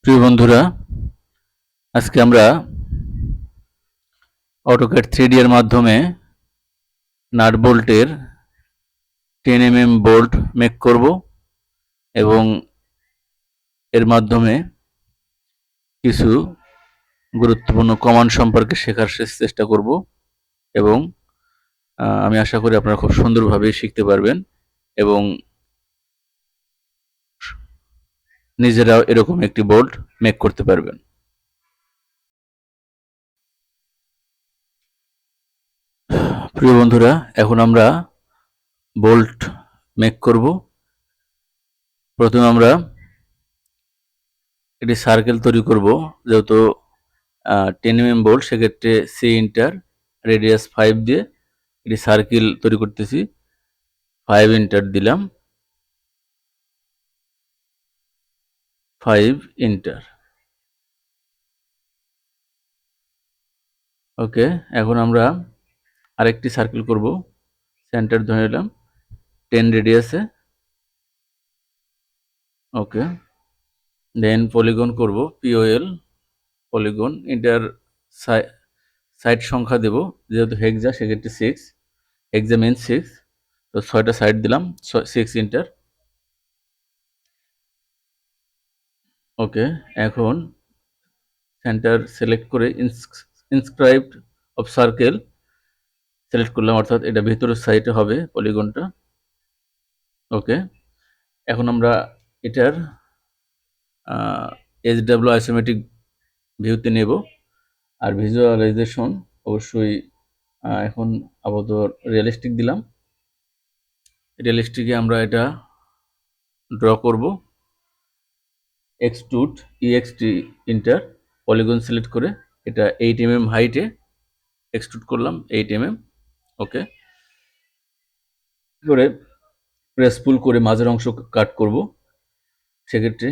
প্রিয় বন্ধুরা, আজকে আমরা অটোক্যাড 3D এর মাধ্যমে নাট বোল্টের 10 mm বোল্ট মেক করব এবং এর মাধ্যমে কিছু গুরুত্বপূর্ণ কমান্ড সম্পর্কে শেখার চেষ্টা করব এবং আমি আশা করি আপনারা খুব সুন্দরভাবে শিখতে পারবেন এবং নিজেরাও এরকম একটি বোল্ট মেক করতে পারবেন। প্রিয় বন্ধুরা, এখন আমরা বোল্ট মেক করব। প্রথমে আমরা একটি সার্কেল তৈরি করব। যেহেতু 10 mm বোল্ট, সেক্ষেত্রে সি ইন্টার রেডিয়াস 5 দিয়ে একটি সার্কেল তৈরি করতেছি। 5 ইন্টার দিলাম, 5 ইন্টার। ওকে, এখন আমরা আরেকটি সার্কেল করব। সেন্টার ধরে নিলাম 10 রেডিয়াসে। ওকে, দেন পলিগন করব, পিওএল পলিগন। এটার সাইড সংখ্যা দেব, যেহেতু হেক্সা সেক্ষেত্রে 6, হেক্সা মিন 6, তো 6টা সাইড দিলাম, 6 ইন্টার। ওকে, এখন সেন্টার সিলেক্ট করে ইনস্ক্রাইবড অফ সার্কেল সিলেক্ট করলাম, অর্থাৎ এটা ভিতরের সাইডে হবে পলিগনটা। ওকে, এখন আমরা এটার এইচডাব্লিউ আইসোমেট্রিক ভিউতে নেব। আর ভিজুয়ালাইজেশন অবশ্যই এখন আপাতত রিয়েলিস্টিক দিলাম। রিয়েলিস্টিকে আমরা এটা ড্র করব। Extrude EXT inter, polygon select করে এটা 8 mm হাইটে এক্সট্রুড করলাম, 8 mm। ওকে, করে প্রেস পুল করে মাঝের অংশ কাট করব। সেক্ষেত্রে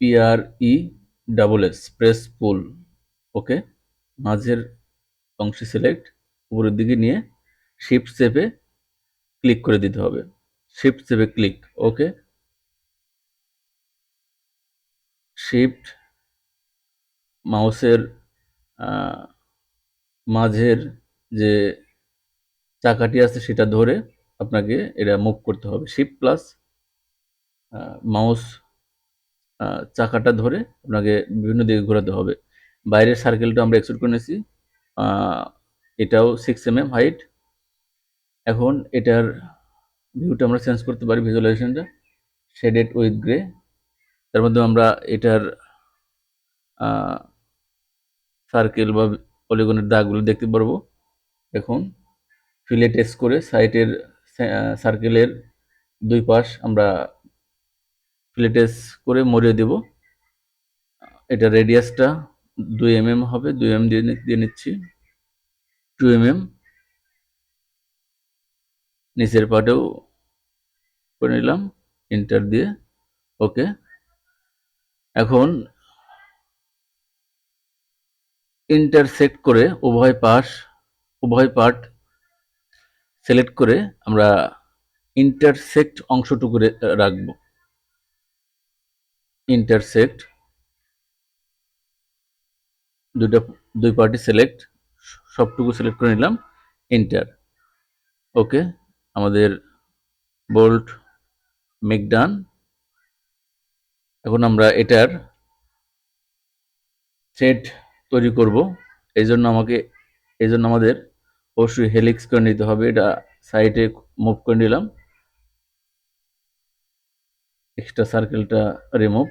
PRE প্রেস পুল। ওকে, মাঝের অংশ সিলেক্ট, উপরের দিকে নিয়ে শিফট চেপে ক্লিক করে দিতে হবে। শিফট চেপে ক্লিক। ওকে, শিফট মাউসের মাঝের যে চাকাটি আছে সেটা ধরে আপনাকে এটা মুভ করতে হবে। শিফট প্লাস মাউস চাকাটা ধরে আপনাকে বিভিন্ন দিকে ঘোরাতে হবে। বাইরের সার্কেলটা আমরা এক্সট্রুড করে নিয়েছি, এটাও 6 mm হাইট। এখন এটার ভিউটা আমরা চেঞ্জ করতে পারি, ভিজুয়ালাইজেশনটা শেডেড উইথ গ্রে। তার মধ্যে আমরা এটার সার্কেল বা পলিগনের দাগগুলো দেখতে পারবো। এখন ফিলে টেস্ট করে সাইটের সার্কেলের দুই পাশ আমরা ফিলে টেস্ট করে মরিয়ে দেব। এটা রেডিয়াসটা 2 mm হবে, 2 mm দিয়ে নিচ্ছি, 2 mm। নিচের পাটেও করে নিলাম ইন্টার দিয়ে। ওকে, এখন ইন্টারসেক্ট করে উভয় পার্ট সিলেক্ট করে আমরা ইন্টারসেক্ট অংশটুকু রাখবো। ইন্টারসেক্ট দুই পার্টি সিলেক্ট, সবটুকু সিলেক্ট করে নিলাম, এন্টার। ওকে, আমাদের বোল্ট মেক ডান। এখন আমরা এটার থ্রেড তৈরি করব। এই জন্য আমাদের অবশ্যই হেলিক্স করে নিতে হবে। এটা সাইডে মুভ করে নিলাম, এক্সট্রা সার্কেলটা রিমুভ।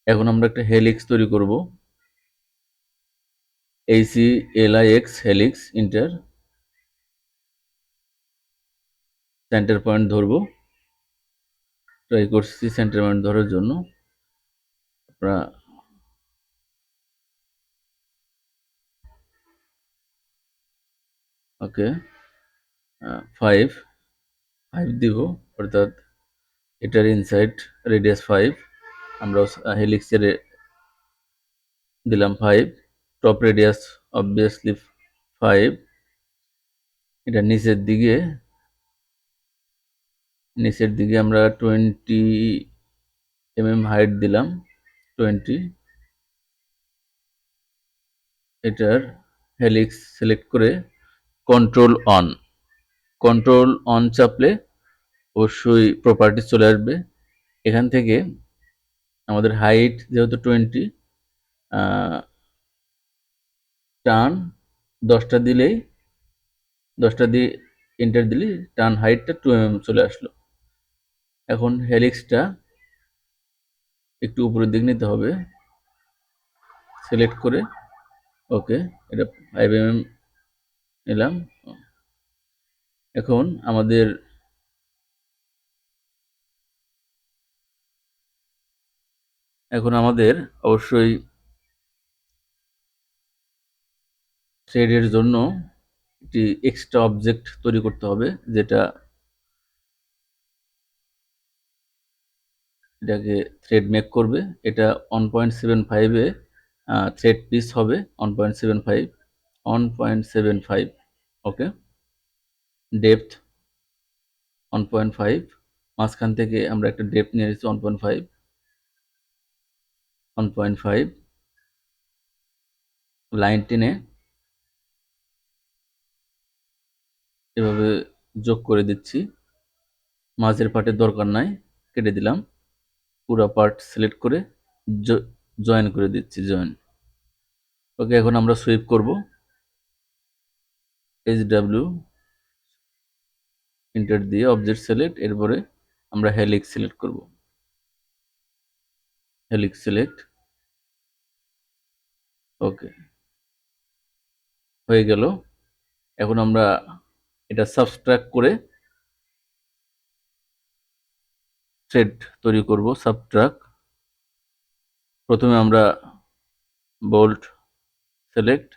এখন আমরা একটা হেলিক্স তৈরি করব, ACLIX helix inter. Centre point ধরবো, ট্রাই করছি সেন্টার পয়েন্ট ধরার জন্য। আমরা ওকে 5 দিব, অর্থাৎ এটার ইনসাইড রেডিয়াস 5। আমরা হেলিক্সের দিলাম 5, টপ রেডিয়াস অবভিয়াসলি 5। এটা নিচের দিকে আমরা 20 mm হাইট দিলাম 20, এটার হেলিক্স সিলেক্ট করে কন্ট্রোল অন চাপলে অবশ্যই প্রপার্টিজ চলে আসবে। এখান থেকে আমাদের হাইট যেহেতু 20, টান 10টা দিলেই 10টা দিয়ে এন্টার দিলেই টান হাইটটা 2 mm চলে আসলো। এখন হেলিক্সটা একটু উপরের দিকে নিতে হবে, সিলেক্ট করে ওকে, এটা 5 mm নিলাম। এখন আমাদের অবশ্যই থ্রেডের জন্য একটি এক্সট্রা অবজেক্ট তৈরি করতে হবে, যেটা এটাকে থ্রেড মেক করবে। এটা 1.75 এ থ্রেড পিস হবে 1.75, ওকে। ডেপথ 1.5, মাঝখান থেকে আমরা একটা ডেপথ নিয়ে এসেছি 1.5, লাইন টেনে এভাবে যোগ করে দিচ্ছি। মাঝের পার্টের দরকার নাই, কেটে দিলাম। পুরো পার্ট সিলেক্ট করে জয়েন করে দিচ্ছি, জয়েন। ওকে, এখন আমরা সুইপ করব, HW এন্টার দিয়ে অবজেক্ট সিলেক্ট, এরপরে আমরা হেলিক্স সিলেক্ট করব, হেলিক্স সিলেক্ট, ওকে, হয়ে গেল। এখন আমরা এটা সাবট্রাক্ট করে থ্রেড তৈরি করব। সাবট্রাক্ট, প্রথমে আমরা বোল্ট সিলেক্ট,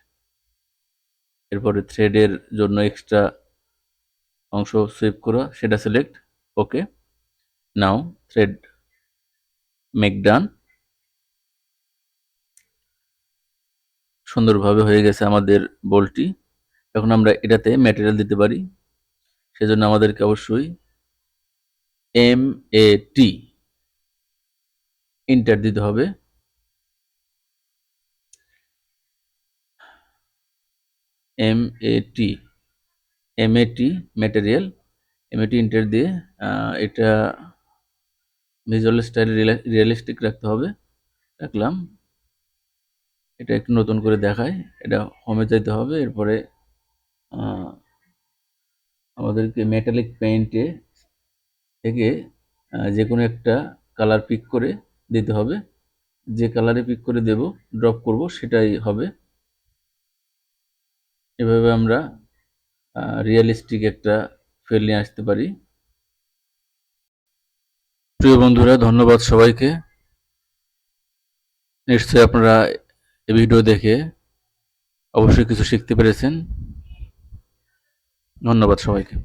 এরপরে থ্রেডের জন্য এক্সট্রা অংশ সুইপ করা, সেটা সিলেক্ট, ওকে। নাও থ্রেড মেক ডান। সুন্দরভাবে হয়ে গেছে আমাদের বোল্টটি। এখন আমরা এটাতে ম্যাটেরিয়াল দিতে পারি, সেজন্য আমাদেরকে অবশ্যই MAT এন্টার দিতে হবে। MAT ম্যাটেরিয়াল, MAT এন্টার দিয়ে এটা ভিজুয়াল স্টাইল রিয়েলিস্টিক রাখতে হবে, রাখলাম। এটা একটু নতুন করে দেখায়, এটা হোমে যাইতে হবে, এরপরে আমাদেরকে মেটালিক পেইন্টে থেকে যে কোনো একটা কালার পিক করে দিতে হবে। যে কালারে পিক করে দেব, ড্রপ করব, সেটাই হবে। এভাবে আমরা রিয়েলিস্টিক একটা ফিল নিয়ে আসতে পারি। প্রিয় বন্ধুরা, ধন্যবাদ সবাইকে। নিশ্চয়ই আপনারা এই ভিডিও দেখে অবশ্যই কিছু শিখতে পেরেছেন। ধন্যবাদ সবাইকে।